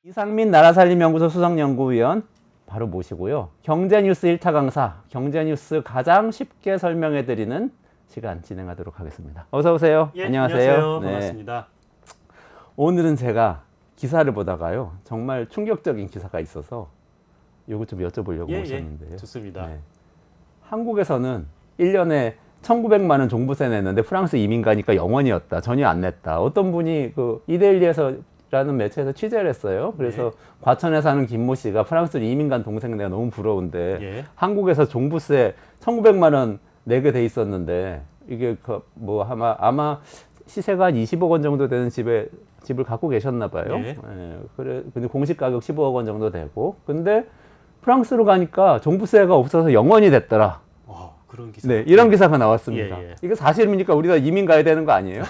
이상민 나라살림연구소 수석연구위원 바로 모시고요. 경제뉴스 1타 강사, 경제뉴스 가장 쉽게 설명해드리는 시간 진행하도록 하겠습니다. 어서 오세요. 예, 안녕하세요. 네. 반갑습니다. 오늘은 제가 기사를 보다가요. 정말 충격적인 기사가 있어서 이거 좀 여쭤보려고 모셨는데요. 좋습니다. 네. 한국에서는 1년에 1,900만 원 종부세 냈는데 프랑스 이민 가니까 0원이었다. 전혀 안 냈다. 어떤 분이 그 이데일리에서라는 매체에서 취재를 했어요. 그래서 과천에 사는 김모 씨가 프랑스로 이민 간 동생 내가 너무 부러운데 한국에서 종부세 1,900만 원 내게 돼 있었는데 이게 뭐 아마 시세가 한 20억 원 정도 되는 집을 갖고 계셨나 봐요. 근데 공시 가격 15억 원 정도 되고 근데 프랑스로 가니까 종부세가 없어서 0원이 됐더라. 그런 기사. 네, 이런 기사가 나왔습니다. 이거 사실입니까? 우리가 이민 가야 되는 거 아니에요?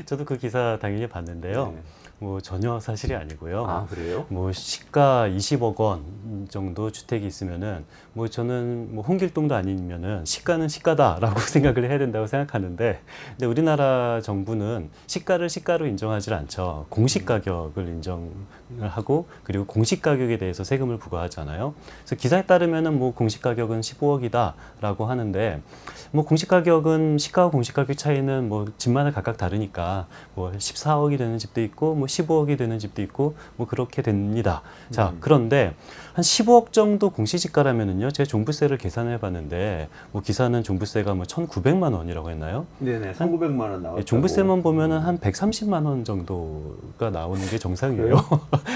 저도 그 기사 당연히 봤는데요. 뭐 전혀 사실이 아니고요. 아, 그래요? 뭐 시가 20억 원 정도 주택이 있으면은 뭐 저는 뭐 홍길동도 아니면은 시가는 시가다라고 생각을 해야 된다고 생각하는데, 근데 우리나라 정부는 시가를 시가로 인정하지 않죠. 공시 가격을 인정을 하고 그리고 공시 가격에 대해서 세금을 부과하잖아요. 그래서 기사에 따르면은 뭐 공시 가격은 15억이다라고 하는데, 뭐 공시 가격은 시가와 공시 가격 차이는 뭐 집마다 각각 다르니까 뭐 14억이 되는 집도 있고 뭐 15억이 되는 집도 있고 뭐 그렇게 됩니다. 자, 그런데 한 15억 정도 공시지가라면은요, 제가 종부세를 계산해 봤는데 뭐 기사는 종부세가 뭐 1,900만 원이라고 했나요? 네네, 1,900만 원 나왔다고. 종부세만 보면은 한 130만 원 정도가 나오는 게 정상이에요.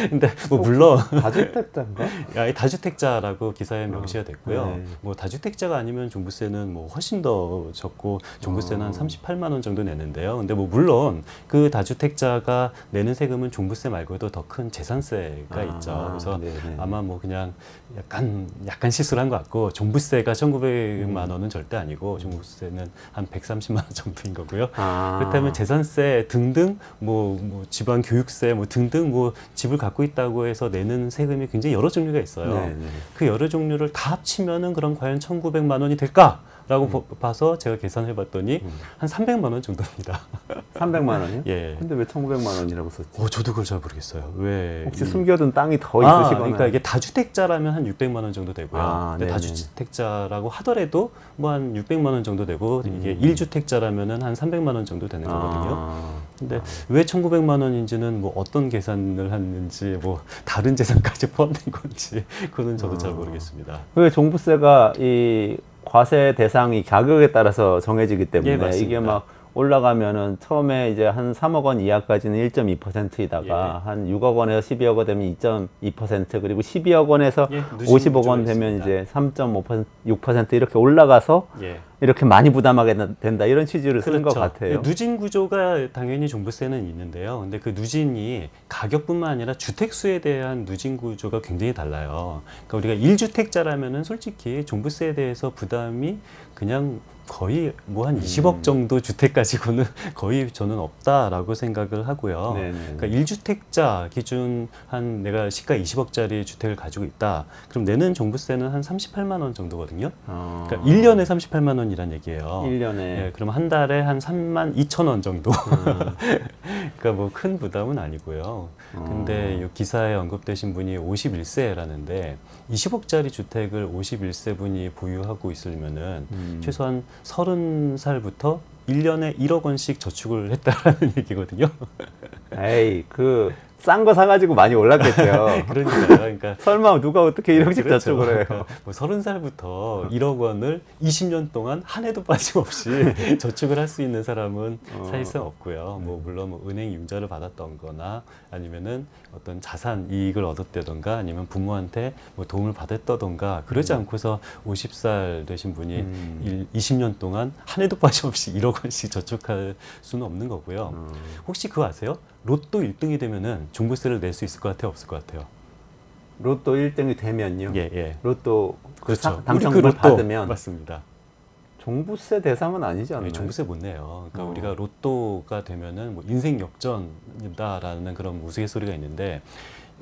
근데 뭐 물론 다주택자인가? 다주택자라고 기사에 명시가 됐고요. 뭐 다주택자가 아니면 종부세는 뭐 훨씬 더 적고 종부세는 한 38만 원 정도 내는데요. 근데 뭐 물론 그 다주택자가 내는 세금은 종부세 말고도 더 큰 재산세가 있죠. 그래서 아마 뭐 그냥 약간 실수를 한 것 같고, 종부세가 1,900만 원은 절대 아니고 종부세는 한 130만 원 정도인 거고요. 그렇다면 재산세 등등 뭐 집안 교육세 뭐 등등 뭐 집을 갖고 있다고 해서 내는 세금이 굉장히 여러 종류가 있어요. 그 여러 종류를 다 합치면은 그럼 과연 1,900만 원이 될까? 라고 봐서 제가 계산해 봤더니 한 300만 원 정도입니다. 300만 원이요? 예. 근데 왜 1,900만 원이라고 썼지? 저도 그걸 잘 모르겠어요. 왜? 혹시 숨겨둔 땅이 더 있으시거나? 그러니까 이게 다주택자라면 한 600만 원 정도 되고요. 근데 다주택자라고 하더라도 뭐 한 600만 원 정도 되고, 이게 1주택자라면은 한 300만 원 정도 되는 거거든요. 근데 왜 1,900만 원인지는 뭐 어떤 계산을 했는지, 뭐 다른 재산까지 포함된 건지, 그거는 저도 잘 모르겠습니다. 왜 종부세가 이 과세 대상이 가격에 따라서 정해지기 때문에 이게 막 올라가면은 처음에 이제 한 3억 원 이하까지는 1.2%이다가 한 6억 원에서 12억 원 되면 2.2%, 그리고 12억 원에서 50억 원 되면 있습니다. 이제 3.5%, 6% 이렇게 올라가서 이렇게 많이 부담하게 된다, 이런 취지를 쓰는 것 같아요. 누진 구조가 당연히 종부세는 있는데요. 근데 그 누진이 가격뿐만 아니라 주택수에 대한 누진 구조가 굉장히 달라요. 그러니까 우리가 1주택자라면은 솔직히 종부세에 대해서 부담이 그냥 거의 뭐 한 20억 정도 주택 가지고는 거의 저는 없다라고 생각을 하고요. 그러니까 1주택자 기준 한 내가 시가 20억짜리 주택을 가지고 있다. 그럼 내는 종부세는 한 38만 원 정도거든요. 그러니까 1년에 38만 원이란 얘기예요. 1년에. 그럼 한 달에 한 3만 2천 원 정도. 그러니까 뭐 큰 부담은 아니고요. 근데 이 기사에 언급되신 분이 51세라는데 20억짜리 주택을 51세 분이 보유하고 있으면은 최소한 30살부터 1년에 1억 원씩 저축을 했다라는 얘기거든요. 에이, 싼 거 사가지고 많이 올랐겠죠. 그러니까 설마 누가 어떻게 1억씩 저축을 해요? 뭐 30살부터 1억 원을 20년 동안 한 해도 빠짐없이 저축을 할 수 있는 사람은 사실상 없고요. 뭐 물론 뭐 은행 융자를 받았던 거나 아니면은 어떤 자산 이익을 얻었다던가 아니면 부모한테 뭐 도움을 받았다던가 그러지 않고서 50살 되신 분이 20년 동안 한 해도 빠짐없이 1억 원씩 저축할 수는 없는 거고요. 혹시 그거 아세요? 로또 1등이 되면은 종부세를 낼 수 있을 것 같아요, 없을 것 같아요? 로또 1등이 되면요? 로또 그렇죠. 당첨금을 받으면 맞습니다. 종부세 대상은 아니지 않나요? 종부세 못 내요. 그러니까 우리가 로또가 되면은 뭐 인생 역전이다라는 그런 우스갯소리가 있는데,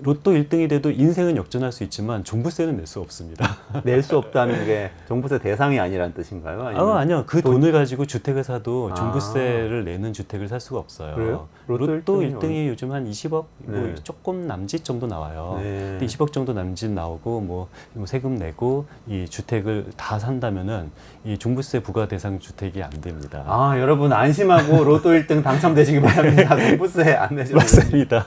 로또 1등이 돼도 인생은 역전할 수 있지만 종부세는 낼 수 없습니다. 낼 수 없다는 게 종부세 대상이 아니라는 뜻인가요? 아니요. 그 돈을 가지고 주택을 사도 종부세를 내는 주택을 살 수가 없어요. 그래요? 로또 로또 1등이 1등이 요즘 한 20억 네. 뭐 조금 남짓 정도 나와요. 네. 근데 20억 정도 남짓 나오고 뭐 세금 내고 이 주택을 다 산다면은 이 종부세 부과 대상 주택이 안 됩니다. 아, 여러분 안심하고 로또 1등 당첨되시기 바랍니다. 종부세 안 내셔도 맞습니다.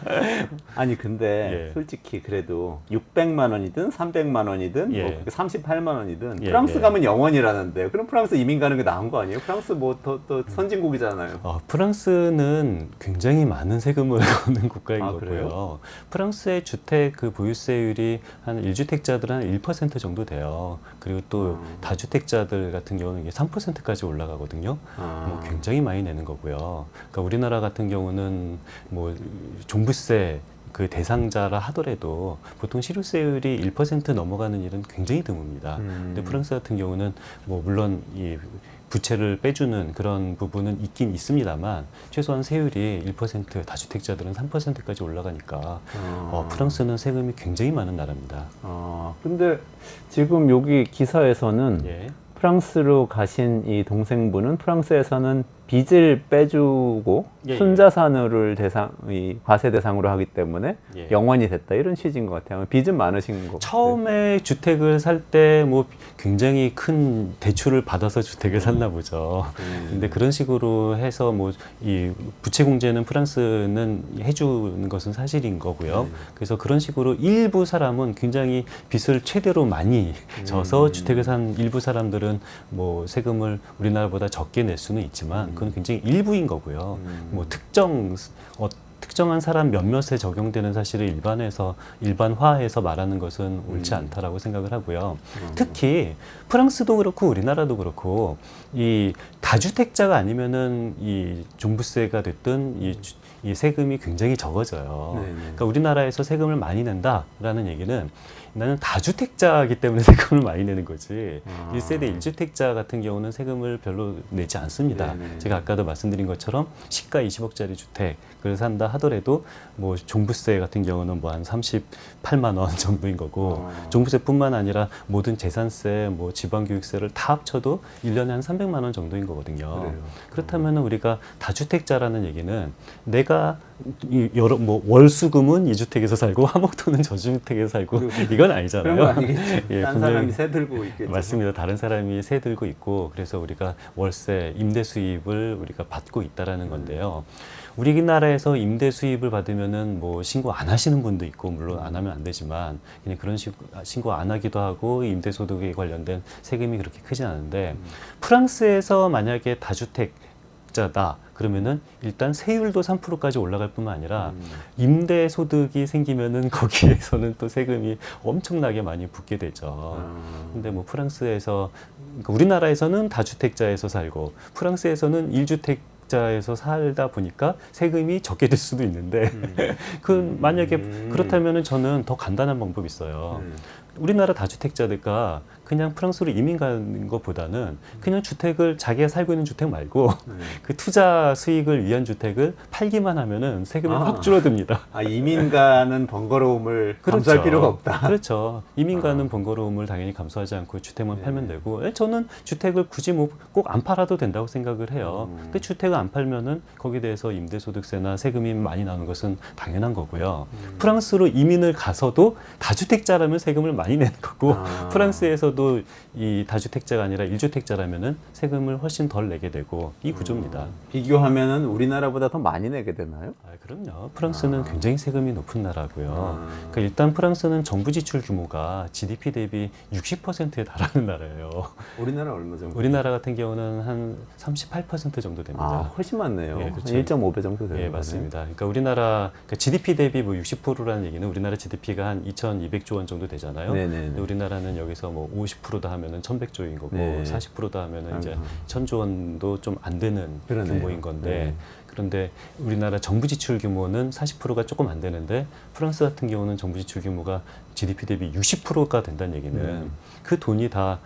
아니 근데 예. 솔직히 그래도 600만 원이든 300만 원이든 예. 뭐 38만 원이든 예, 프랑스 예. 가면 영원이라는데 그럼 프랑스 이민 가는 게 나은 거 아니에요? 프랑스 뭐 더 선진국이잖아요. 프랑스는 굉장히 많은 세금을 걷는 국가인 아, 거고요. 그래요? 프랑스의 주택 그 보유세율이 한 1주택자들은 한 1% 정도 돼요. 그리고 또 다주택자들 같은 경우는 이게 3%까지 올라가거든요. 뭐 굉장히 많이 내는 거고요. 그러니까 우리나라 같은 경우는 뭐 종부세 그 대상자라 하더라도 보통 실효세율이 1% 넘어가는 일은 굉장히 드뭅니다. 근데 프랑스 같은 경우는 뭐 물론 이 부채를 빼주는 그런 부분은 있긴 있습니다만 최소한 세율이 1% 다주택자들은 3%까지 올라가니까 프랑스는 세금이 굉장히 많은 나라입니다. 근데 지금 여기 기사에서는 예. 프랑스로 가신 이 동생분은 프랑스에서는 빚을 빼주고 예, 순자산을 이 과세 대상으로 하기 때문에 예. 영원이 됐다 이런 취지인 것 같아요. 빚은 많으신 거. 처음에 주택을 살 때 뭐 굉장히 큰 대출을 받아서 주택을 샀나 보죠. 근데 그런 식으로 해서 뭐 이 부채 공제는 프랑스는 해주는 것은 사실인 거고요. 그래서 그런 식으로 일부 사람은 굉장히 빚을 최대로 많이 져서 주택을 산 일부 사람들은 뭐 세금을 우리나라보다 적게 낼 수는 있지만 그건 굉장히 일부인 거고요. 뭐 특정한 사람 몇몇에 적용되는 사실을 일반화해서 말하는 것은 옳지 않다라고 생각을 하고요. 특히 프랑스도 그렇고 우리나라도 그렇고 이 다주택자가 아니면은 이 종부세가 됐든 이 세금이 굉장히 적어져요. 그러니까 우리나라에서 세금을 많이 낸다라는 얘기는 나는 다주택자이기 때문에 세금을 많이 내는 거지. 1세대 1주택자 같은 경우는 세금을 별로 내지 않습니다. 제가 아까도 말씀드린 것처럼 시가 20억짜리 주택을 산다 하더라도 뭐 종부세 같은 경우는 뭐 한 38만 원 정도인 거고 종부세뿐만 아니라 모든 재산세, 뭐 지방교육세를 다 합쳐도 1년에 한 300만 원 정도인 거거든요. 그렇다면 우리가 다주택자라는 얘기는 내가 뭐 월수금은 2주택에서 살고 화목토는 저주택에서 살고 이건 아니잖아요. 그런 거 아니겠지. 예, 딴 사람이 세 들고 있겠죠. 맞습니다. 다른 사람이 세 들고 있고 그래서 우리가 월세, 임대 수입을 우리가 받고 있다라는 건데요. 우리나라에서 임대 수입을 받으면은 뭐 신고 안 하시는 분도 있고 물론 안 하면 안 되지만 그냥 그런 식으로 신고 안 하기도 하고 임대 소득에 관련된 세금이 그렇게 크지 않은데 프랑스에서 만약에 다주택자다 그러면은 일단 세율도 3%까지 올라갈 뿐만 아니라 임대 소득이 생기면은 거기에서는 또 세금이 엄청나게 많이 붙게 되죠. 근데 뭐 프랑스에서 그러니까 우리나라에서는 다주택자에서 살고 프랑스에서는 1주택자에서 살다 보니까 세금이 적게 될 수도 있는데 그 만약에 그렇다면은 저는 더 간단한 방법이 있어요. 우리나라 다주택자들과 그냥 프랑스로 이민 가는 것보다는 그냥 주택을 자기가 살고 있는 주택 말고 그 투자 수익을 위한 주택을 팔기만 하면은 세금이 확 줄어듭니다. 이민 가는 번거로움을 감수할 필요가 없다. 그렇죠. 이민 가는 번거로움을 당연히 감수하지 않고 주택만 팔면 되고 저는 주택을 굳이 뭐 꼭 안 팔아도 된다고 생각을 해요. 근데 주택을 안 팔면은 거기에 대해서 임대소득세나 세금이 많이 나오는 것은 당연한 거고요. 프랑스로 이민을 가서도 다주택자라면 세금을 많이 내는 거고 프랑스에서도 이 다주택자가 아니라 1주택자라면은 세금을 훨씬 덜 내게 되고 이 구조입니다. 비교하면은 우리나라보다 더 많이 내게 되나요? 그럼요. 프랑스는 굉장히 세금이 높은 나라고요. 그러니까 일단 프랑스는 정부 지출 규모가 GDP 대비 60%에 달하는 나라예요. 우리나라 얼마 정도? 우리나라 같은 경우는 한 38% 정도 됩니다. 훨씬 많네요. 예, 그렇죠. 1.5배 정도 되는 예, 맞습니다. 그러니까 우리나라 그러니까 GDP 대비 뭐 60%라는 얘기는 우리나라 GDP가 한 2,200조 원 정도 되잖아요. 근데 우리나라는 여기서 뭐 50%다 하면은 1,100조인 거고 40%다 하면은 이제 1,000조 원도 좀 안 되는 규모인 건데 그런데 우리나라 정부 지출 규모는 40%가 조금 안 되는데 프랑스 같은 경우는 정부 지출 규모가 GDP 대비 60%가 된다는 얘기는 그 돈이 다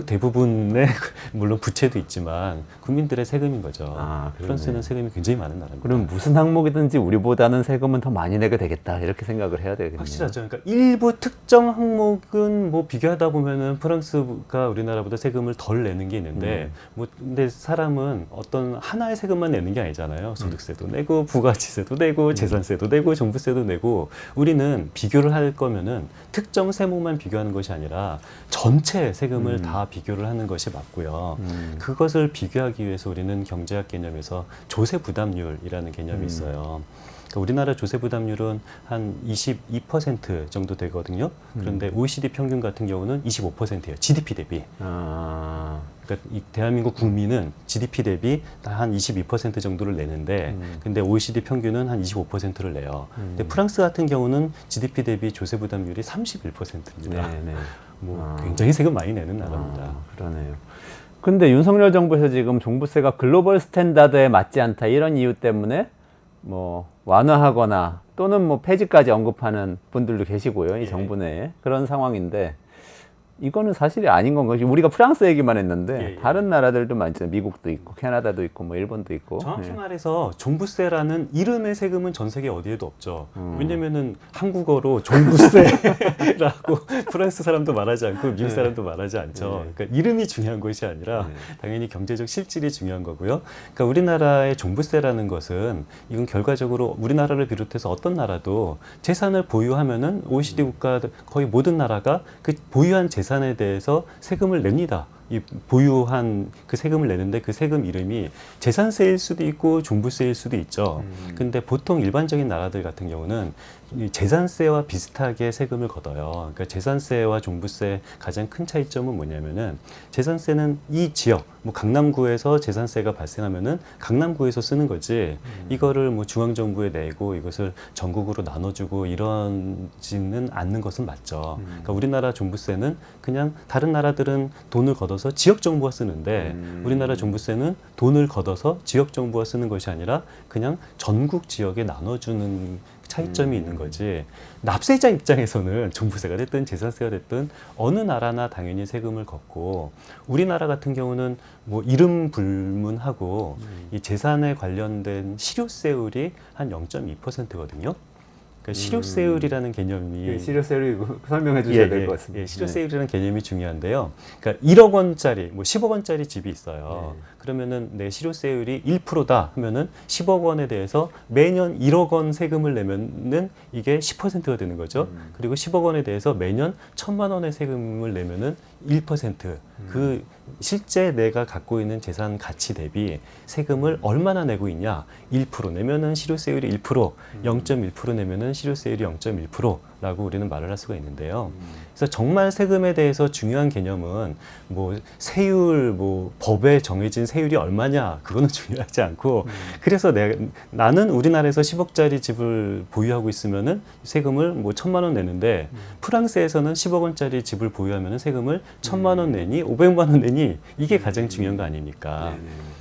대부분의 물론 부채도 있지만 국민들의 세금인 거죠. 프랑스는 세금이 굉장히 많은 나라입니다. 그럼 무슨 항목이든지 우리보다는 세금은 더 많이 내게 되겠다 이렇게 생각을 해야 되겠네요. 확실하죠. 그러니까 일부 특정 항목은 뭐 비교하다 보면은 프랑스가 우리나라보다 세금을 덜 내는 게 있는데 뭐 근데 사람은 어떤 하나의 세금만 내는 게 아니잖아요. 내잖아요. 소득세도 내고 부가가치세도 내고 재산세도 내고 종부세도 내고 우리는 비교를 할 거면은 특정 세목만 비교하는 것이 아니라 전체 세금을 다 비교를 하는 것이 맞고요. 그것을 비교하기 위해서 우리는 경제학 개념에서 조세 부담률이라는 개념이 있어요. 그러니까 우리나라 조세 부담률은 한 22% 정도 되거든요. 그런데 OECD 평균 같은 경우는 25%예요. GDP 대비. 그러니까 이 대한민국 국민은 GDP 대비 한 22% 정도를 내는데, 근데 OECD 평균은 한 25%를 내요. 근데 프랑스 같은 경우는 GDP 대비 조세 부담률이 31%입니다. 네네. 뭐 굉장히 세금 많이 내는 나라입니다. 그러네요. 근데 윤석열 정부에서 지금 종부세가 글로벌 스탠다드에 맞지 않다 이런 이유 때문에 뭐 완화하거나 또는 뭐 폐지까지 언급하는 분들도 계시고요. 이 정부 내에 그런 상황인데 이거는 사실이 아닌 건가요? 우리가 프랑스 얘기만 했는데 다른 나라들도 많잖아요. 미국도 있고 캐나다도 있고 뭐 일본도 있고. 정확히 말해서 종부세라는 이름의 세금은 전 세계 어디에도 없죠. 왜냐면은 한국어로 종부세라고 프랑스 사람도 말하지 않고 미국 사람도 말하지 않죠. 그러니까 이름이 중요한 것이 아니라 당연히 경제적 실질이 중요한 거고요. 그러니까 우리나라의 종부세라는 것은 이건 결과적으로 우리나라를 비롯해서 어떤 나라도 재산을 보유하면은 OECD 국가 거의 모든 나라가 그 보유한 재산에 대해서 세금을 냅니다. 이 보유한 그 세금을 내는데 그 세금 이름이 재산세일 수도 있고 종부세일 수도 있죠. 근데 보통 일반적인 나라들 같은 경우는 이 재산세와 비슷하게 세금을 걷어요. 그러니까 재산세와 종부세 가장 큰 차이점은 뭐냐면은 재산세는 이 지역, 뭐 강남구에서 재산세가 발생하면은 강남구에서 쓰는 거지 이거를 뭐 중앙정부에 내고 이것을 전국으로 나눠주고 이러지는 않는 것은 맞죠. 그러니까 우리나라 종부세는 그냥 다른 나라들은 돈을 걷어서 지역 정부가 쓰는데 우리나라 종부세는 돈을 걷어서 지역 정부가 쓰는 것이 아니라 그냥 전국 지역에 나눠주는 차이점이 있는 거지. 납세자 입장에서는 종부세가 됐든 재산세가 됐든 어느 나라나 당연히 세금을 걷고 우리나라 같은 경우는 뭐 이름 불문하고 이 재산에 관련된 실효세율이 한 0.2%거든요. 그러니까 실효세율이라는 개념이 실효세율이 설명해 주셔야 될 것 같습니다. 실효세율이라는 개념이 중요한데요. 그러니까 1억 원짜리, 뭐 10억 원짜리 집이 있어요. 그러면은 내 실효세율이 1%다 하면은 10억 원에 대해서 매년 1억 원 세금을 내면은 이게 10%가 되는 거죠. 그리고 10억 원에 대해서 매년 1,000만 원의 세금을 내면은 1%. 그 실제 내가 갖고 있는 재산 가치 대비 세금을 얼마나 내고 있냐? 1% 내면은 실효세율이 1%, 0.1% 내면은 실효세율이 0.1%라고 우리는 말을 할 수가 있는데요. 그래서 정말 세금에 대해서 중요한 개념은 뭐 세율, 뭐 법에 정해진 세율이 얼마냐 그거는 중요하지 않고 그래서 나는 우리나라에서 10억짜리 집을 보유하고 있으면은 세금을 뭐 1,000만 원 내는데 프랑스에서는 10억 원짜리 집을 보유하면은 세금을 1,000만 원 내니 500만 원 내니 이게 가장 중요한 거 아닙니까?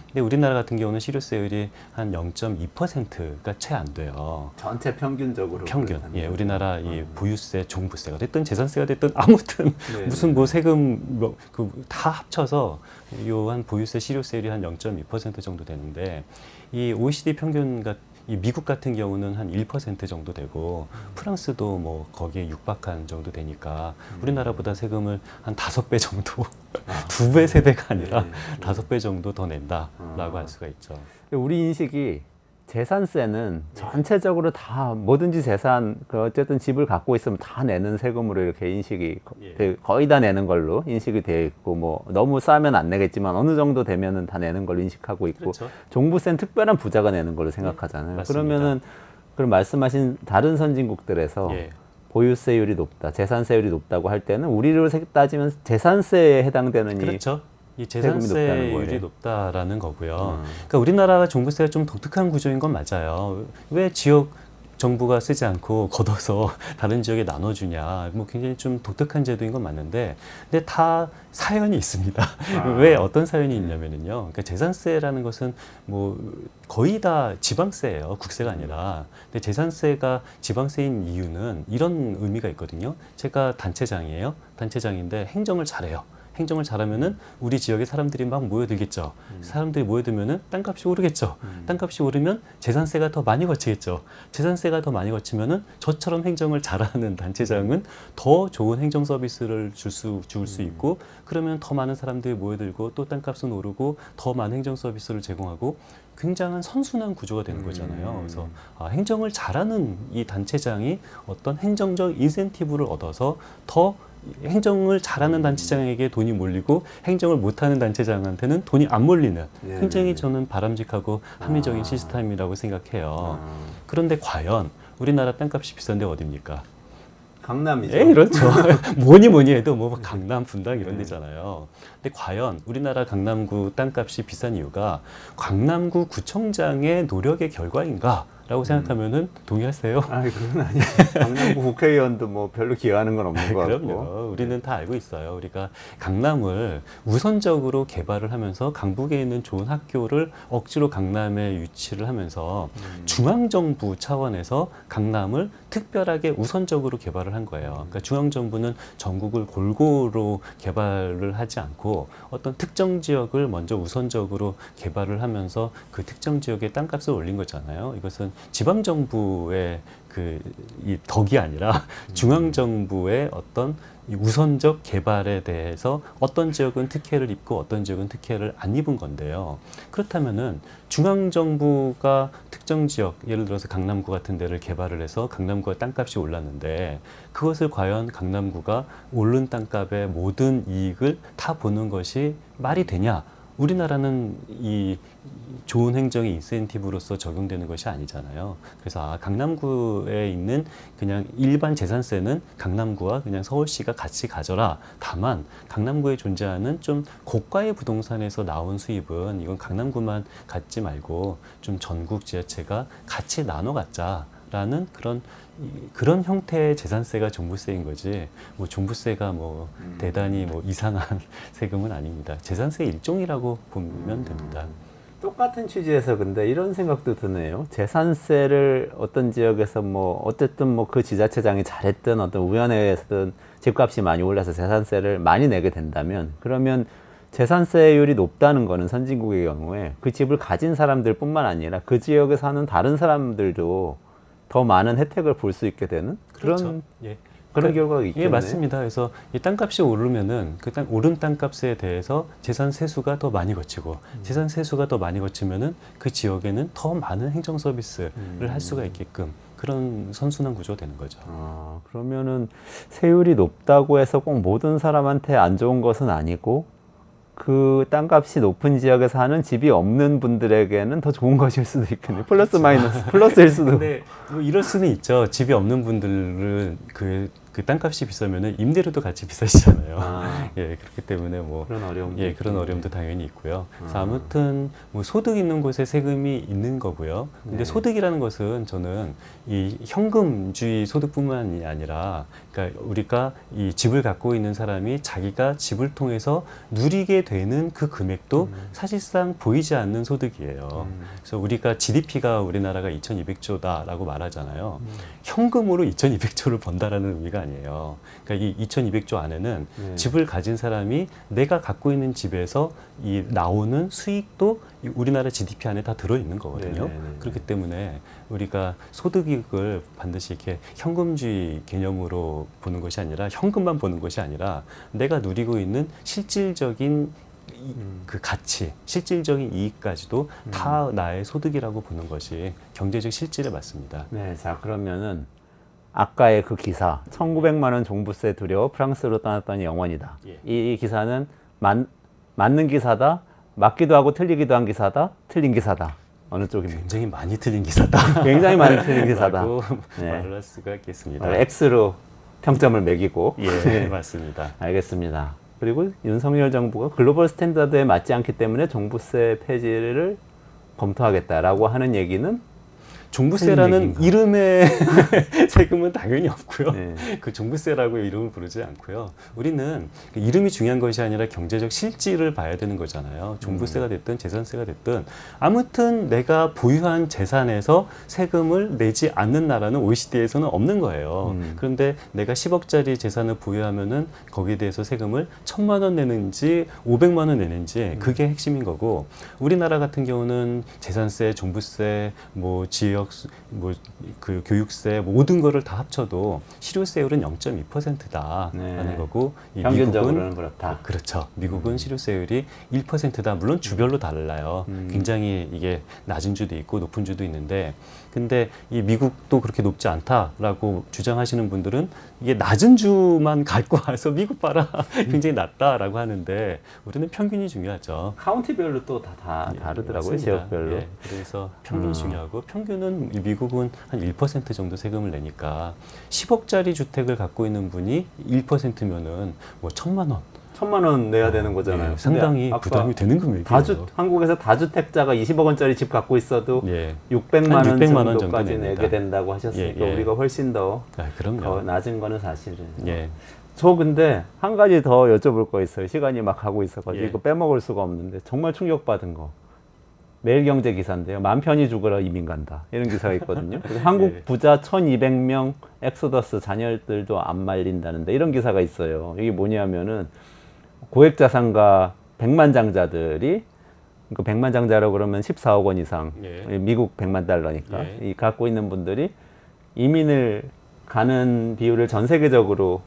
근데 우리나라 같은 경우는 실효세율이 한 0.2%가 채 안 돼요. 전체 평균적으로. 평균. 예, 우리나라 이 보유세, 종부세가 됐든 재산세가 됐든 아무튼 무슨 뭐 세금 뭐 그 다 합쳐서 요 한 보유세, 실효세율이 한 0.2% 정도 되는데 이 OECD 평균 이 미국 같은 경우는 한 1% 정도 되고 프랑스도 뭐 거기에 육박한 정도 되니까 우리나라보다 세금을 한 5배 정도 2배, 3배가 아니라 5배 정도 더 낸다라고 할 수가 있죠. 우리 인식이 재산세는 전체적으로 다 뭐든지 재산 그 어쨌든 집을 갖고 있으면 다 내는 세금으로 이렇게 인식이 거의 다 내는 걸로 인식이 되어 있고 뭐 너무 싸면 안 내겠지만 어느 정도 되면은 다 내는 걸로 인식하고 있고 그렇죠. 종부세는 특별한 부자가 내는 걸로 생각하잖아요. 맞습니다. 그러면은 그럼 말씀하신 다른 선진국들에서 보유세율이 높다, 재산세율이 높다고 할 때는 우리로 따지면 재산세에 해당되는 그렇죠. 이 세금이 높다는 재산세율이 거예요. 높다라는 거고요. 그러니까 우리나라가 종부세가 좀 독특한 구조인 건 맞아요. 왜 지역 정부가 쓰지 않고 걷어서 다른 지역에 나눠주냐. 뭐 굉장히 좀 독특한 제도인 건 맞는데, 근데 다 사연이 있습니다. 왜 어떤 사연이 있냐면은요. 그러니까 재산세라는 것은 뭐 거의 다 지방세예요. 국세가 아니라. 근데 재산세가 지방세인 이유는 이런 의미가 있거든요. 제가 단체장이에요. 단체장인데 행정을 잘해요. 행정을 잘하면은 우리 지역에 사람들이 막 모여들겠죠. 사람들이 모여들면은 땅값이 오르겠죠. 땅값이 오르면 재산세가 더 많이 거치겠죠. 재산세가 더 많이 거치면은 저처럼 행정을 잘하는 단체장은 더 좋은 행정 서비스를 줄 수 있고, 그러면 더 많은 사람들이 모여들고 또 땅값은 오르고 더 많은 행정 서비스를 제공하고 굉장한 선순환 구조가 되는 거잖아요. 그래서 행정을 잘하는 이 단체장이 어떤 행정적 인센티브를 얻어서 더 행정을 잘하는 단체장에게 돈이 몰리고 행정을 못하는 단체장한테는 돈이 안 몰리는 굉장히 저는 바람직하고 합리적인 시스템이라고 생각해요. 그런데 과연 우리나라 땅값이 비싼데 어딥니까? 강남이죠. 예, 그렇죠. 뭐니 해도 뭐 강남, 분당 이런 데잖아요. 근데 과연 우리나라 강남구 땅값이 비싼 이유가 강남구 구청장의 노력의 결과인가? 라고 생각하면은 동의하세요? 아, 그건 아니에요. 강남구 국회의원도 뭐 별로 기여하는 건 없는 것 같고. 그럼요. 우리는 다 알고 있어요. 우리가 강남을 우선적으로 개발을 하면서 강북에 있는 좋은 학교를 억지로 강남에 유치를 하면서 중앙정부 차원에서 강남을 특별하게 우선적으로 개발을 한 거예요. 그러니까 중앙정부는 전국을 골고루 개발을 하지 않고 어떤 특정 지역을 먼저 우선적으로 개발을 하면서 그 특정 지역의 땅값을 올린 거잖아요. 이것은 지방정부의 이 덕이 아니라 중앙정부의 어떤 이 우선적 개발에 대해서 어떤 지역은 특혜를 입고 어떤 지역은 특혜를 안 입은 건데요. 그렇다면은 중앙정부가 특정 지역, 예를 들어서 강남구 같은 데를 개발을 해서 강남구가 땅값이 올랐는데 그것을 과연 강남구가 오른 땅값의 모든 이익을 다 보는 것이 말이 되냐? 우리나라는 이 좋은 행정의 인센티브로서 적용되는 것이 아니잖아요. 그래서 강남구에 있는 그냥 일반 재산세는 강남구와 그냥 서울시가 같이 가져라. 다만 강남구에 존재하는 좀 고가의 부동산에서 나온 수입은 이건 강남구만 갖지 말고 좀 전국 지자체가 같이 나눠 갖자라는 그런 형태의 재산세가 종부세인 거지, 뭐 종부세가 뭐 대단히 뭐 이상한 세금은 아닙니다. 재산세 일종이라고 보면 됩니다. 똑같은 취지에서 근데 이런 생각도 드네요. 재산세를 어떤 지역에서 뭐 어쨌든 뭐 그 지자체장이 잘했든 어떤 우연에서든 집값이 많이 올라서 재산세를 많이 내게 된다면 그러면 재산세율이 높다는 거는 선진국의 경우에 그 집을 가진 사람들뿐만 아니라 그 지역에 사는 다른 사람들도 더 많은 혜택을 볼 수 있게 되는 그렇죠. 그런 결과가 있겠네요. 예, 맞습니다. 그래서 이 땅값이 오르면은 오른 땅값에 대해서 재산 세수가 더 많이 거치고 재산 세수가 더 많이 거치면은 그 지역에는 더 많은 행정 서비스를 할 수가 있게끔 그런 선순환 구조가 되는 거죠. 그러면은 세율이 높다고 해서 꼭 모든 사람한테 안 좋은 것은 아니고 그 땅값이 높은 지역에 사는 집이 없는 분들에게는 더 좋은 것일 수도 있겠네요. 플러스 마이너스 플러스일 수도. 근데 뭐 이럴 수는 있죠. 집이 없는 분들은 그 땅값이 비싸면은 임대료도 같이 비싸지잖아요. 예, 그렇기 때문에 뭐 그런 어려움도 그런 어려움도 당연히 있고요. 그래서 아무튼 뭐 소득 있는 곳에 세금이 있는 거고요. 근데 소득이라는 것은 저는 이 현금주의 소득뿐만이 아니라, 그러니까 우리가 이 집을 갖고 있는 사람이 자기가 집을 통해서 누리게 되는 그 금액도 사실상 보이지 않는 소득이에요. 그래서 우리가 GDP가 우리나라가 2,200조다라고 말하잖아요. 현금으로 2,200조를 번다라는 의미가 아니에요. 그러니까 이 2,200조 안에는 집을 가진 사람이 내가 갖고 있는 집에서 이 나오는 수익도 우리나라 GDP 안에 다 들어있는 거거든요. 그렇기 때문에 우리가 소득이익을 반드시 이렇게 현금주의 개념으로 보는 것이 아니라, 현금만 보는 것이 아니라 내가 누리고 있는 실질적인 그 가치, 실질적인 이익까지도 다 나의 소득이라고 보는 것이 경제적 실질에 맞습니다. 네, 자 그러면은 아까의 그 기사 1,900만 원 종부세 두려워 프랑스로 떠났더니 영원이다. 이 기사는 맞는 기사다, 맞기도 하고 틀리기도 한 기사다, 틀린 기사다. 어느 쪽입니까? 굉장히 많이 틀린 기사다. 굉장히 많이 틀린 기사다. 라고 말을 할 수가 있겠습니다. X로 평점을 매기고. 예, 맞습니다. 알겠습니다. 그리고 윤석열 정부가 글로벌 스탠다드에 맞지 않기 때문에 종부세 폐지를 검토하겠다라고 하는 얘기는 종부세라는 이름의 세금은 당연히 없고요. 네. 그 종부세라고 이름을 부르지 않고요. 우리는 그 이름이 중요한 것이 아니라 경제적 실질을 봐야 되는 거잖아요. 종부세가 됐든 재산세가 됐든 아무튼 내가 보유한 재산에서 세금을 내지 않는 나라는 OECD에서는 없는 거예요. 그런데 내가 10억짜리 재산을 보유하면은 거기에 대해서 세금을 1,000만 원 내는지 500만 원 내는지 그게 핵심인 거고, 우리나라 같은 경우는 재산세, 종부세, 뭐 지역 그 교육세 모든 거를 다 합쳐도 실효세율은 0.2%다라는 거고 평균적으로는 미국은 그렇다. 그렇죠. 미국은 실효세율이 1%다. 물론 주별로 달라요. 굉장히 이게 낮은 주도 있고 높은 주도 있는데, 근데 이 미국도 그렇게 높지 않다라고 주장하시는 분들은 이게 낮은 주만 갖고 와서 미국 봐라 굉장히 낮다라고 하는데, 우리는 평균이 중요하죠. 카운티별로 또 다 다르더라고요. 맞습니다. 지역별로. 예, 그래서 평균이 중요하고, 평균은 미국은 한 1% 정도 세금을 내니까 10억짜리 주택을 갖고 있는 분이 1%면은 뭐 1,000만 원. 1,000만 원 내야 되는 거잖아요. 예, 상당히 근데 아까 부담이 되는 금액이에요. 한국에서 다주택자가 20억 원짜리 집 갖고 있어도 예. 600만 한 원 600만 원 정도 정도까지 냅니다. 내게 된다고 하셨으니까 예, 예. 우리가 훨씬 더 그럼요. 낮은 거는 사실은. 예. 저 근데 한 가지 더 여쭤볼 거 있어요. 시간이 막 가고 있어가지고 예. 이거 빼먹을 수가 없는데 정말 충격받은 거. 매일경제 기사인데요. 맘 편히 죽으라 이민 간다. 이런 기사가 있거든요. 그래서 한국 예. 부자 1,200명 엑소더스 자녀들도 안 말린다는데 이런 기사가 있어요. 이게 뭐냐면은 고액자산가 백만장자들이, 그러니까 백만장자라고 그러면 14억 원 이상, 예. 미국 100만 달러니까 예. 이 갖고 있는 분들이 이민을 가는 비율을 전 세계적으로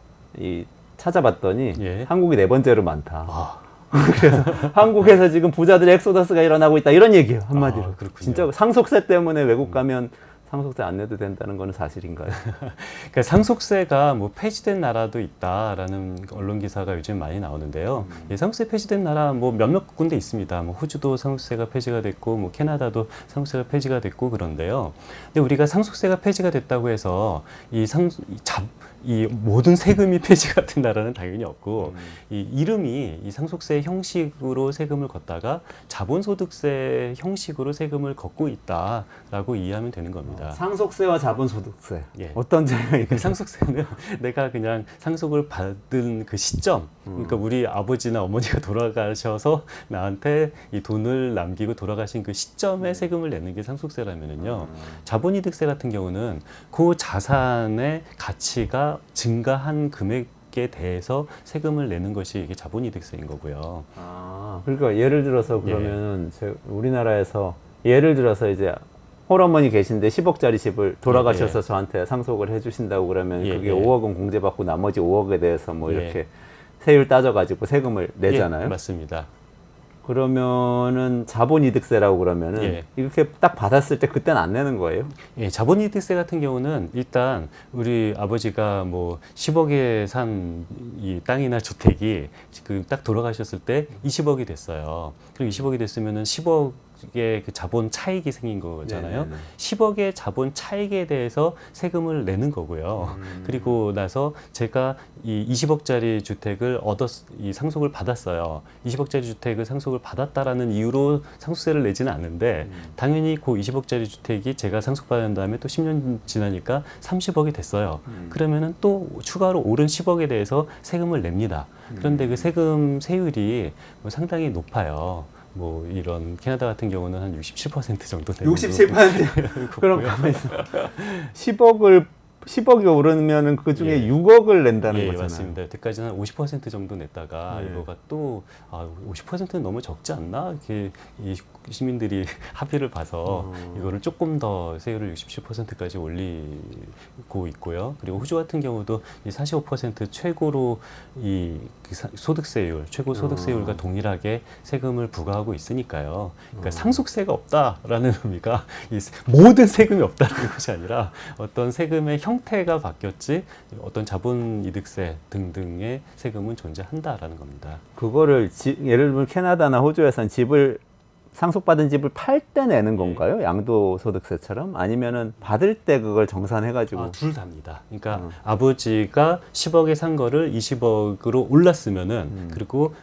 찾아봤더니 예. 한국이 네 번째로 많다. 아, 그래서 한국에서 지금 부자들의 엑소더스가 일어나고 있다 이런 얘기예요, 한마디로. 아, 그렇군요. 진짜 상속세 때문에 외국 가면 상속세 안 내도 된다는 건 사실인가요? 그러니까 상속세가 뭐 폐지된 나라도 있다라는 언론 기사가 요즘 많이 나오는데요. 예, 상속세 폐지된 나라 뭐 몇몇 군데 있습니다. 뭐 호주도 상속세가 폐지가 됐고, 뭐 캐나다도 상속세가 폐지가 됐고 그런데요. 근데 우리가 상속세가 폐지가 됐다고 해서 이 모든 세금이 폐지가 된 나라는 당연히 없고, 이 이름이 이 상속세 형식으로 세금을 걷다가 자본소득세 형식으로 세금을 걷고 있다라고 이해하면 되는 겁니다. 상속세와 자본소득세 예. 어떤 차이가 그 상속세는 내가 그냥 상속을 받은 그 시점, 그러니까 우리 아버지나 어머니가 돌아가셔서 나한테 이 돈을 남기고 돌아가신 그 시점에 세금을 내는 게 상속세라면은요, 자본이득세 같은 경우는 그 자산의 가치가 증가한 금액에 대해서 세금을 내는 것이 이게 자본이득세인 거고요. 그러니까 예를 들어서 그러면 우리나라에서 예를 들어서 이제 홀어머니 계신데 10억짜리 집을 돌아가셔서 저한테 상속을 해주신다고 그러면 그게 5억 원 공제받고 나머지 5억에 대해서 뭐 이렇게 세율 따져가지고 세금을 내잖아요. 맞습니다. 그러면은 자본이득세라고 그러면은 이렇게 딱 받았을 때 그때는 안 내는 거예요? 예, 자본이득세 같은 경우는 일단 우리 아버지가 뭐 10억에 산 이 땅이나 주택이 지금 딱 돌아가셨을 때 20억이 됐어요. 그리고 20억이 됐으면은 10억의 그 자본 차익이 생긴 거잖아요. 네네네. 10억의 자본 차익에 대해서 세금을 내는 거고요. 그리고 나서 제가 이 20억짜리 주택을 이 상속을 받았어요. 20억짜리 주택을 상속을 받았다라는 이유로 상속세를 내지는 않는데, 당연히 그 20억짜리 주택이 제가 상속받은 다음에 또 10년 지나니까 30억이 됐어요. 그러면은 또 추가로 오른 10억에 대해서 세금을 냅니다. 그런데 그 세율이 뭐 상당히 높아요. 뭐 이런 캐나다 같은 경우는 한 67% 정도 되고. 67%? 그럼 가만히 있어. 10억이 오르면은 그 중에 6억을 낸다는 거잖아요. 맞습니다. 여태까지는 한 50% 정도 냈다가 이거가 또 50%는 너무 적지 않나? 이렇게 이 시민들이 합의를 봐서 이거를 조금 더 세율을 67%까지 올리고 있고요. 그리고 호주 같은 경우도 이 45% 최고로 소득세율, 최고 소득세율과 동일하게 세금을 부과하고 있으니까요. 그러니까 상속세가 없다라는 의미가 모든 세금이 없다는 것이 아니라 어떤 세금의 형태가 바뀌었지 어떤 자본이득세 등등의 세금은 존재한다라는 겁니다. 그거를 예를 들면 캐나다나 호주에서는 상속받은 집을 팔 때 내는 건가요? 양도소득세처럼? 아니면은 받을 때 그걸 정산해가지고? 둘 다입니다. 그러니까 아버지가 10억에 산 거를 20억으로 올랐으면은 그리고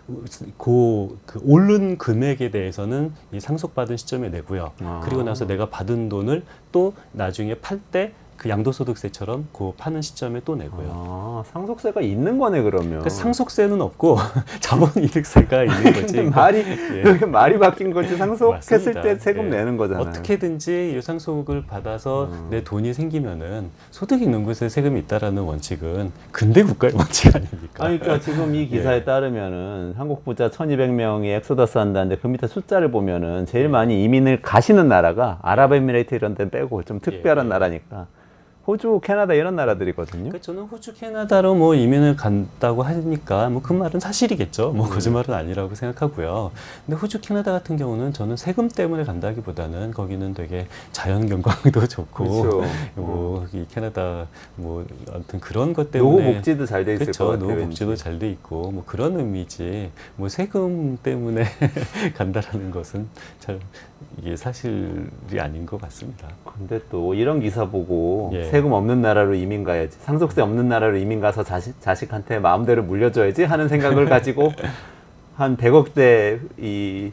그 오른 금액에 대해서는 이 상속받은 시점에 내고요. 그리고 나서 내가 받은 돈을 또 나중에 팔 때 그 양도소득세처럼 그 파는 시점에 또 내고요. 아, 상속세가 있는 거네 그러면. 그러니까 상속세는 없고 자본이득세가 있는 거지. 근데 말이 예. 이렇게 말이 바뀐 거지. 상속했을 맞습니다. 때 세금 예. 내는 거잖아요. 어떻게든지 이 상속을 받아서 내 돈이 생기면은 소득이 있는 곳에 세금이 있다라는 원칙은 근대 국가의 원칙 아닙니까? 아니, 그러니까 지금 이 기사에 예. 따르면은 한국 부자 1,200명이 엑소더스 한다는데 그 밑에 숫자를 보면은 제일 많이 이민을 가시는 나라가 아랍에미레이트 이런 데 빼고 좀 특별한 예. 나라니까 호주, 캐나다 이런 나라들이거든요. 그러니까 저는 호주, 캐나다로 뭐 이민을 간다고 하니까 뭐 그 말은 사실이겠죠. 뭐 거짓말은 아니라고 생각하고요. 근데 호주, 캐나다 같은 경우는 저는 세금 때문에 간다기보다는 거기는 되게 자연 경관도 좋고, 그렇죠. 이 캐나다 뭐 아무튼 그런 것 때문에 노후 복지도 잘 돼 있을 그렇죠. 것 같아요. 노후 복지도 잘 돼 있고 뭐 그런 의미지. 뭐 세금 때문에 간다라는 것은 잘 이게 사실이 아닌 것 같습니다. 근데 또 이런 기사 보고 예. 세금 없는 나라로 이민 가야지, 상속세 없는 나라로 이민 가서 자식한테 마음대로 물려줘야지 하는 생각을 가지고 한 100억대 이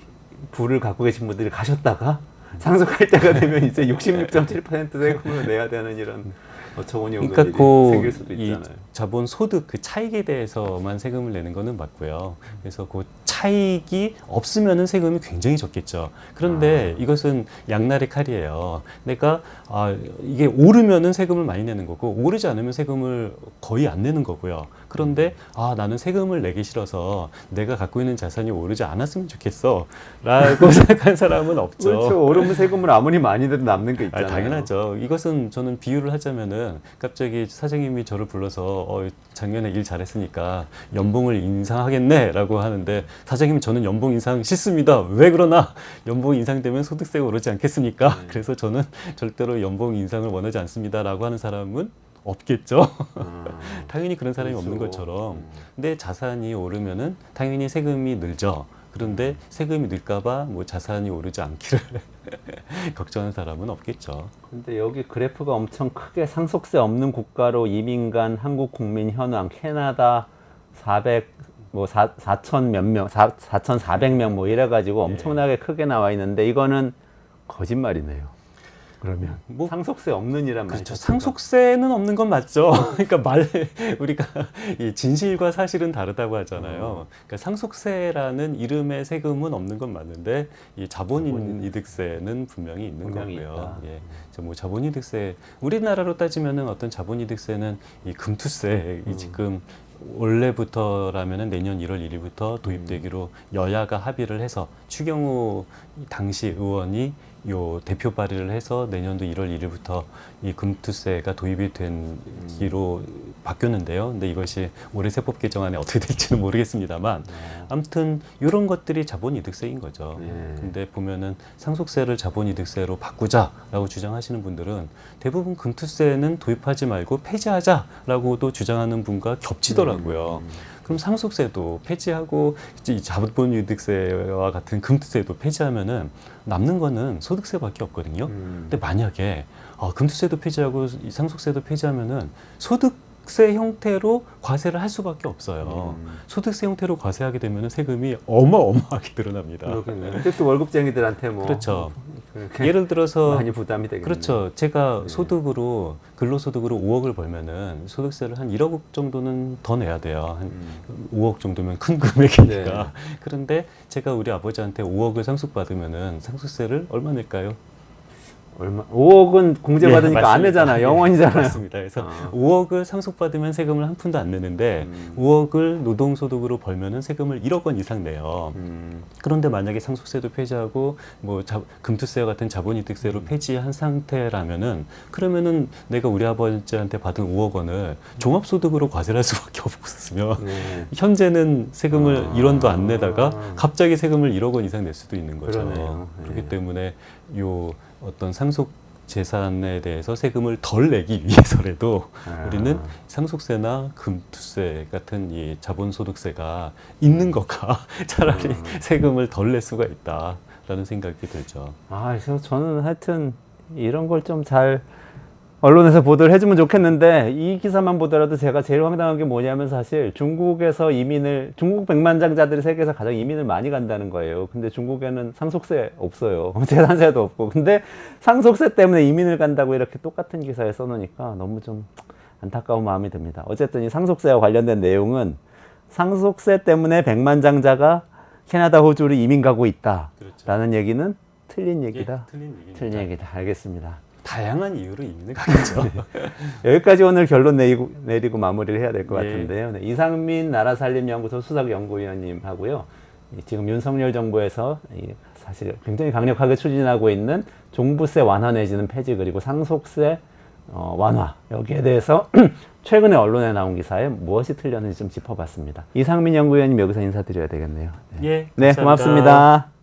부를 갖고 계신 분들이 가셨다가 상속할 때가 되면 이제 66.7% 세금을 내야 되는 이런 어처구니 없는 그러니까 일이 생길 수도 이 있잖아요. 자본 소득 그 차익에 대해서만 세금을 내는 거는 맞고요. 그래서 그 차익이 없으면은 세금이 굉장히 적겠죠. 그런데 이것은 양날의 칼이에요. 내가 이게 오르면은 세금을 많이 내는 거고 오르지 않으면 세금을 거의 안 내는 거고요. 그런데 나는 세금을 내기 싫어서 내가 갖고 있는 자산이 오르지 않았으면 좋겠어라고 생각한 사람은 없죠. 그렇죠. 오르면 세금을 아무리 많이 내도 남는 게 있잖아요. 당연하죠. 이것은 저는 비유를 하자면은 갑자기 사장님이 저를 불러서 작년에 일 잘했으니까 연봉을 인상하겠네라고 하는데 사장님이 저는 연봉 인상 싫습니다. 왜 그러나? 연봉 인상되면 소득세가 오르지 않겠습니까? 그래서 저는 절대로 연봉 인상을 원하지 않습니다라고 하는 사람은 없겠죠. 당연히 그런 사람이 그렇죠. 없는 것처럼. 근데 자산이 오르면은 당연히 세금이 늘죠. 그런데 세금이 늘까봐 뭐 자산이 오르지 않기를 걱정하는 사람은 없겠죠. 근데 여기 그래프가 엄청 크게 상속세 없는 국가로 이민 간 한국 국민 현황, 캐나다 4,000 몇 명, 4,400명 뭐 이래가지고 엄청나게 크게 나와 있는데 이거는 거짓말이네요. 그러면 뭐 상속세 없는 이란 말이죠. 그렇죠. 상속세는 없는 건 맞죠. 그러니까 우리가 이 진실과 사실은 다르다고 하잖아요. 그러니까 상속세라는 이름의 세금은 없는 건 맞는데 이 자본이득세는 분명히 있는 분명히 거고요. 있다. 예. 뭐 자본이득세 우리나라로 따지면은 어떤 자본이득세는 이 금투세 이 지금 원래부터라면은 내년 1월 1일부터 도입되기로 여야가 합의를 해서 추경호 당시 의원이 요 대표 발의를 해서 내년도 1월 1일부터 이 금투세가 도입이 되기로 바뀌었는데요. 근데 이것이 올해 세법 개정안에 어떻게 될지는 모르겠습니다만 아무튼 이런 것들이 자본이득세인 거죠. 근데 보면은 상속세를 자본이득세로 바꾸자라고 주장하시는 분들은 대부분 금투세는 도입하지 말고 폐지하자라고도 주장하는 분과 겹치더라고요. 그럼 상속세도 폐지하고 이 자본이득세와 같은 금투세도 폐지하면은 남는 거는 소득세밖에 없거든요. 근데 만약에 금투세도 폐지하고 이 상속세도 폐지하면은 소득세 형태로 과세를 할 수밖에 없어요. 소득세 형태로 과세하게 되면은 세금이 어마어마하게 늘어납니다. 그렇겠네요. 근데 또 월급쟁이들한테 뭐 그렇죠. 예를 들어서 많이 부담이 되겠네요. 그렇죠. 제가 소득으로 근로소득으로 5억을 벌면은 소득세를 한 1억 정도는 더 내야 돼요. 한 5억 정도면 큰 금액이니까. 네. 그런데 제가 우리 아버지한테 5억을 상속받으면은 상속세를 얼마 낼까요? 얼마? 5억은 공제받으니까 안 맞습니다. 내잖아. 영원이잖아요. 맞습니다. 그래서 5억을 상속받으면 세금을 한 푼도 안 내는데 5억을 노동소득으로 벌면은 세금을 1억 원 이상 내요. 그런데 만약에 상속세도 폐지하고 뭐 금투세와 같은 자본이득세로 폐지한 상태라면은 그러면은 내가 우리 아버지한테 받은 5억 원을 종합소득으로 과세를 할 수밖에 없으면 현재는 세금을 1원도 안 내다가 갑자기 세금을 1억 원 이상 낼 수도 있는 거죠. 그러네요. 그렇기 때문에 요 어떤 상속 재산에 대해서 세금을 덜 내기 위해서라도 우리는 상속세나 금투세 같은 이 자본소득세가 있는 것과 차라리 세금을 덜 낼 수가 있다라는 생각이 들죠. 그래서 저는 하여튼 이런 걸 좀 잘 언론에서 보도를 해주면 좋겠는데 이 기사만 보더라도 제가 제일 황당한 게 뭐냐면 사실 중국에서 중국 백만장자들이 세계에서 가장 이민을 많이 간다는 거예요. 근데 중국에는 상속세 없어요. 재산세도 없고. 근데 상속세 때문에 이민을 간다고 이렇게 똑같은 기사에 써놓으니까 너무 좀 안타까운 마음이 듭니다. 어쨌든 이 상속세와 관련된 내용은 상속세 때문에 백만장자가 캐나다, 호주로 이민 가고 있다라는 얘기는 틀린 얘기다. 예, 틀린 얘기입니다. 틀린 얘기다. 알겠습니다. 다양한 이유로 이민을 가겠죠. 여기까지 오늘 결론 내리고 마무리를 해야 될 것 네. 같은데요. 네, 이상민 나라살림연구소 수석연구위원님 하고요. 지금 윤석열 정부에서 사실 굉장히 강력하게 추진하고 있는 종부세 완화 내지는 폐지 그리고 상속세 완화 여기에 대해서 최근에 언론에 나온 기사에 무엇이 틀렸는지 좀 짚어봤습니다. 이상민 연구위원님 여기서 인사드려야 되겠네요. 네, 예, 네 감사합니다. 고맙습니다.